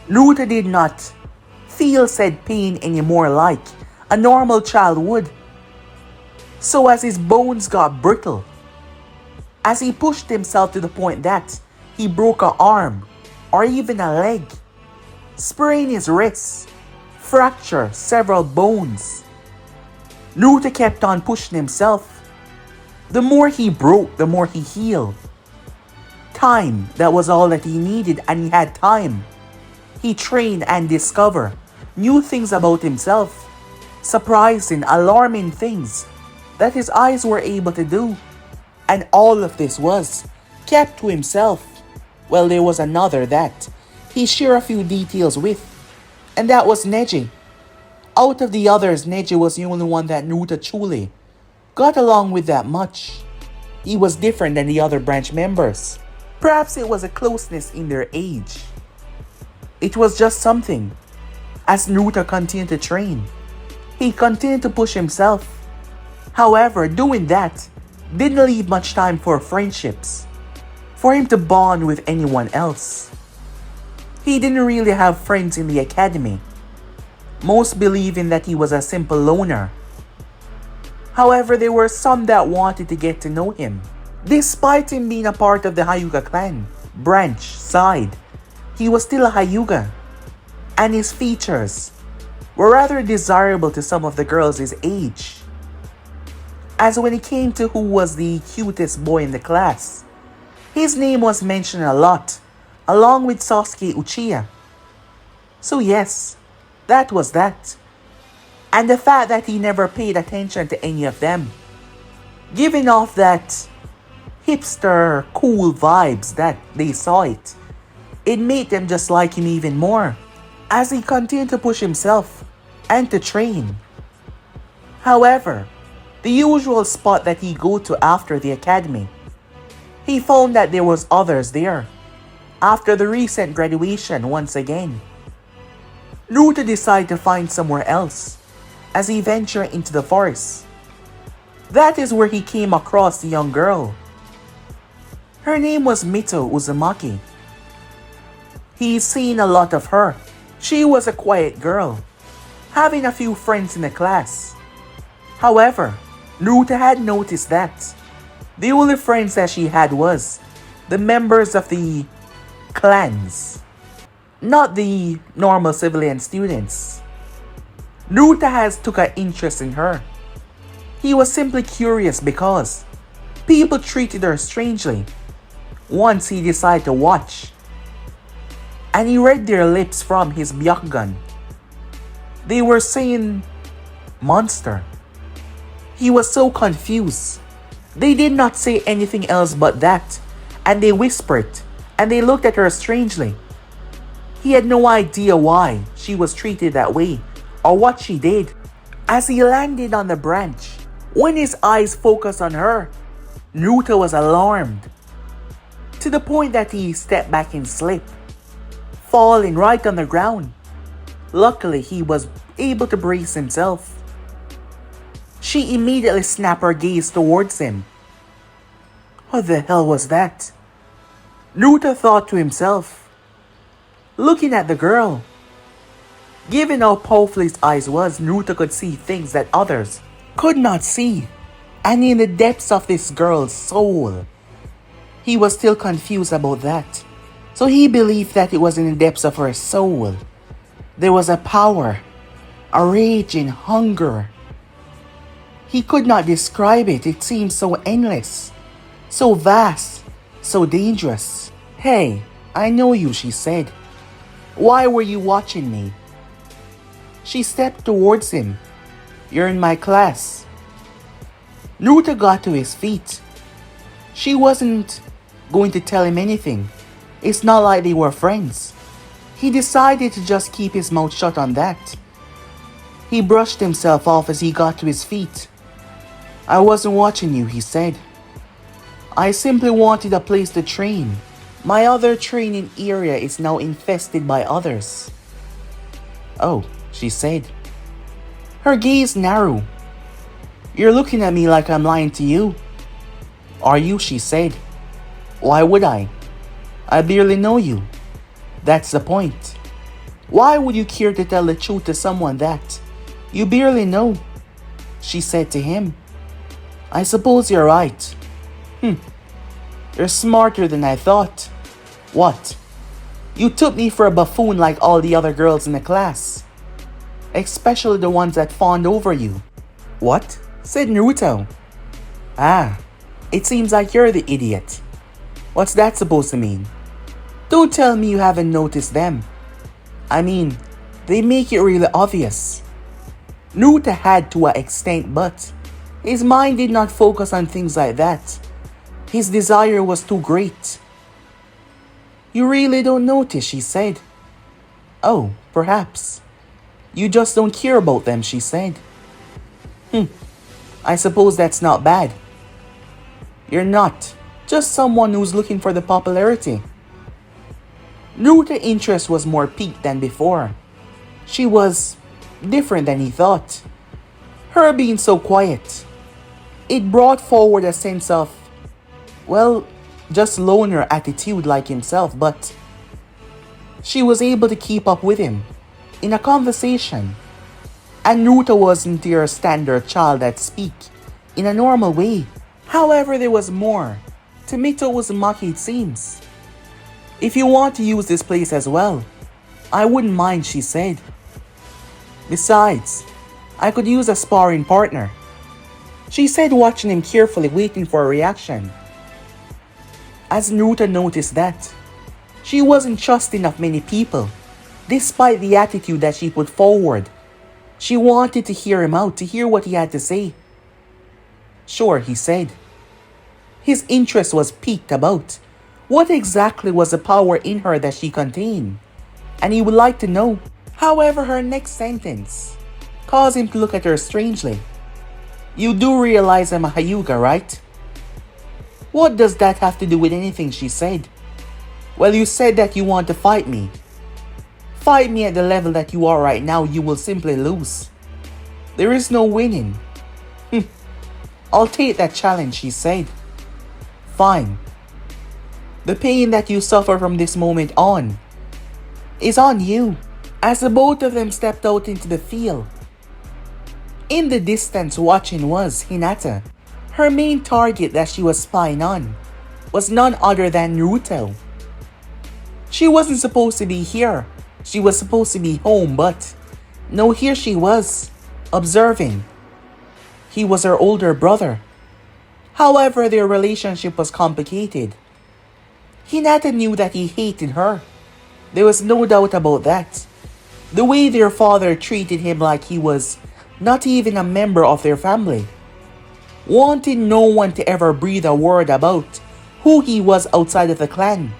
Naruto did not feel said pain anymore like a normal child would. So as his bones got brittle, as he pushed himself to the point that he broke an arm or even a leg, sprained his wrists, fractured several bones, Naruto kept on pushing himself. The more he broke, the more he healed. Time, that was all that he needed, and he had time. He trained and discovered new things about himself, surprising, alarming things that his eyes were able to do. And all of this was kept to himself. Well, there was another that he shared a few details with, and that was Neji. Out of the others, Neji was the only one that Naruto truly got along with that much. He was different than the other branch members. Perhaps it was a closeness in their age. It was just something. As Naruto continued to train, he continued to push himself. However, doing that didn't leave much time for friendships, for him to bond with anyone else. He didn't really have friends in the academy, most believing that he was a simple loner. However, there were some that wanted to get to know him. Despite him being a part of the Hyuga clan branch side, he was still a Hyuga, and his features were rather desirable to some of the girls his age. As when it came to who was the cutest boy in the class, his name was mentioned a lot, along with Sasuke Uchiha. So yes, that was that. And the fact that he never paid attention to any of them, giving off that hipster cool vibes that they saw it. It made them just like him even more as he continued to push himself and to train. However, the usual spot that he go to after the academy, he found that there was others there after the recent graduation once again. Naruto decided to find somewhere else as he ventured into the forest. That is where he came across the young girl. Her name was Mito Uzumaki. He's seen a lot of her. She was a quiet girl, having a few friends in the class. However, Naruto had noticed that the only friends that she had was the members of the clans, not the normal civilian students. Naruto has took an interest in her. He was simply curious because people treated her strangely. Once he decided to watch, and he read their lips from his Byakugan. They were saying monster. He was so confused. They did not say anything else but that, and they whispered, and they looked at her strangely. He had no idea why she was treated that way, or what she did. As he landed on the branch, when his eyes focused on her, Naruto was alarmed, to the point that he stepped back and slipped, falling right on the ground. Luckily, he was able to brace himself. She immediately snapped her gaze towards him. What the hell was that? Naruto thought to himself, looking at the girl. Given how powerful his eyes was, Naruto could see things that others could not see. And in the depths of this girl's soul, he was still confused about that. So he believed that it was in the depths of her soul. There was a power, a rage and hunger. He could not describe it. It seemed so endless, so vast, so dangerous. Hey, I know you, she said. Why were you watching me? She stepped towards him. You're in my class. Naruto got to his feet. She wasn't going to tell him anything. It's not like they were friends. He decided to just keep his mouth shut on that. He brushed himself off as he got to his feet. I wasn't watching you, he said. I simply wanted a place to train. My other training area is now infested by others. Oh, she said. Her gaze narrowed. You're looking at me like I'm lying to you. Are you? She said. Why would I? I barely know you. That's the point. Why would you care to tell the truth to someone that you barely know? She said to him. I suppose you're right. You're smarter than I thought. What? You took me for a buffoon like all the other girls in the class. Especially the ones that fawned over you. What? Said Naruto. Ah, it seems like you're the idiot. What's that supposed to mean? Don't tell me you haven't noticed them. I mean, they make it really obvious. Naruto had to an extent, but his mind did not focus on things like that. His desire was too great. You really don't notice, she said. Oh, perhaps. You just don't care about them, she said. I suppose that's not bad. You're not just someone who's looking for the popularity. Naruto's interest was more piqued than before. She was different than he thought. Her being so quiet, it brought forward a sense of, well, just loner attitude like himself, but she was able to keep up with him in a conversation. And Naruto wasn't your standard child that speak in a normal way. However, there was more to Mito Uzumaki, it seems. If you want to use this place as well, I wouldn't mind, she said. Besides, I could use a sparring partner, she said, watching him carefully, waiting for a reaction. As Naruto noticed that she wasn't trusting of many people, despite the attitude that she put forward. She wanted to hear him out, to hear what he had to say. Sure, he said. His interest was piqued about What exactly was the power in her that she contained? And he would like to know. However, her next sentence caused him to look at her strangely. You do realize I'm a Hyuga, right? What does that have to do with anything she said? Well, you said that you want to fight me. Fight me at the level that you are right now, you will simply lose. There is no winning. I'll take that challenge, she said. Fine. The pain that you suffer from this moment on is on you. As the both of them stepped out into the field, in the distance watching was Hinata. Her main target that she was spying on was none other than Naruto. She wasn't supposed to be here. She was supposed to be home, but no, here she was, observing. He was her older brother. However, their relationship was complicated. Hinata knew that he hated her. There was no doubt about that. The way their father treated him like he was not even a member of their family. Wanting no one to ever breathe a word about who he was outside of the clan.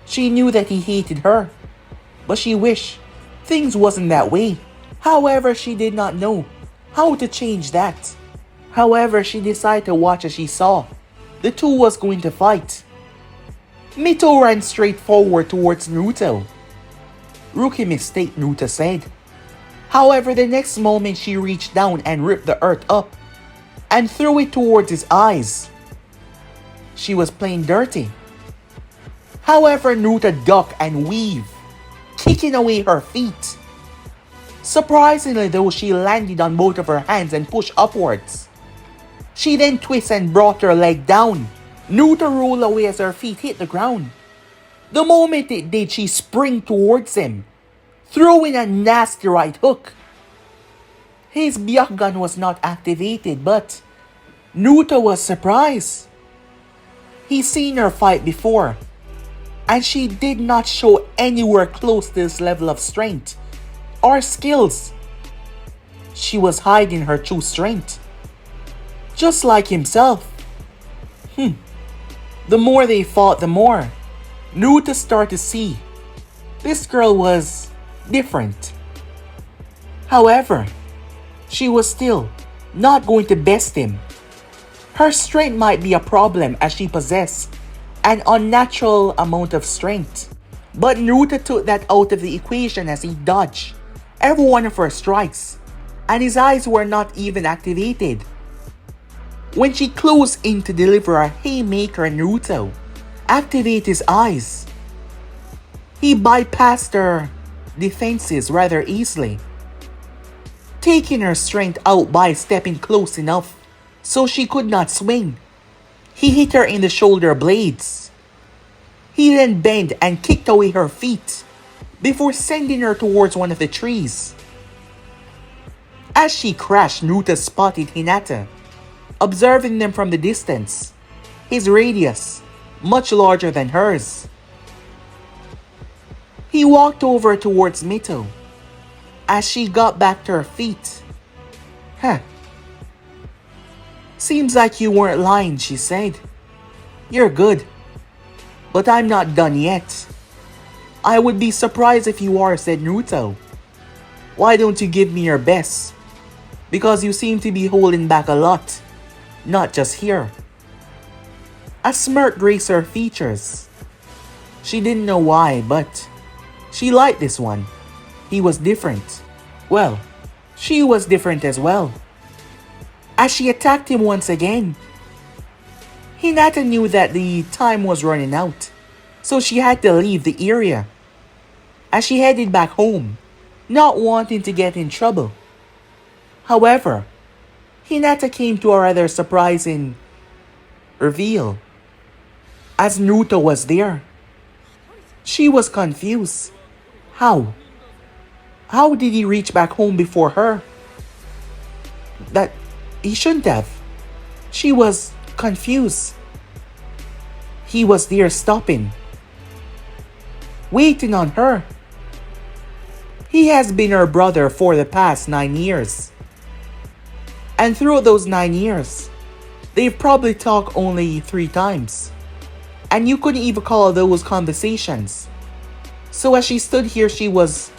She knew that he hated her, but she wished things wasn't that way. However, she did not know how to change that. However, she decided to watch as she saw the two was going to fight. Mito ran straight forward towards Naruto. Rookie mistake, Naruto said. However, the next moment she reached down and ripped the earth up and threw it towards his eyes. She was playing dirty. However, Naruto ducked and weaved, kicking away her feet. Surprisingly though, she landed on both of her hands and pushed upwards. She then twisted and brought her leg down. Naruto rolled away as her feet hit the ground. The moment it did, she sprang towards him, throwing a nasty right hook. His Byakugan was not activated, but Naruto was surprised. He's seen her fight before, and she did not show anywhere close to this level of strength or skills. She was hiding her true strength, just like himself. The more they fought, the more Naruto started to see this girl was different. However, she was still not going to best him. Her strength might be a problem as she possessed an unnatural amount of strength. But Naruto took that out of the equation as he dodged every one of her strikes, and his eyes were not even activated. When she closed in to deliver a haymaker, Naruto activated his eyes. He bypassed her defenses rather easily, taking her strength out by stepping close enough so she could not swing. He hit her in the shoulder blades. He then bent and kicked away her feet before sending her towards one of the trees. As she crashed, Naruto spotted Hinata, observing them from the distance, his radius much larger than hers. He walked over towards Mito as she got back to her feet. Seems like you weren't lying, she said. You're good, but I'm not done yet. I would be surprised if you are, said Naruto. Why don't you give me your best? Because you seem to be holding back a lot, not just here. A smirk graced her features. She didn't know why, but she liked this one. He was different. Well, she was different as well. As she attacked him once again, Hinata knew that the time was running out, so she had to leave the area. As she headed back home, not wanting to get in trouble. However, Hinata came to a rather surprising reveal, as Naruto was there. She was confused. How? How did he reach back home before her? That he shouldn't have. She was confused. He was there stopping, waiting on her. He has been her brother for the past 9 years. And through those 9 years, they've probably talked only 3 times. And you couldn't even call those conversations. So as she stood here, she was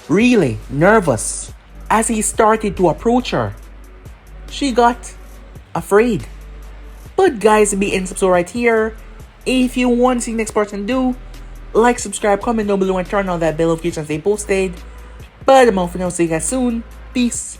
really nervous. As he started to approach her, she got afraid. But guys, be in subscribe right here. If you want to see the next person do, like, subscribe, comment down below, and turn on that bell notification as they posted. But I'm out for now. See you guys soon. Peace.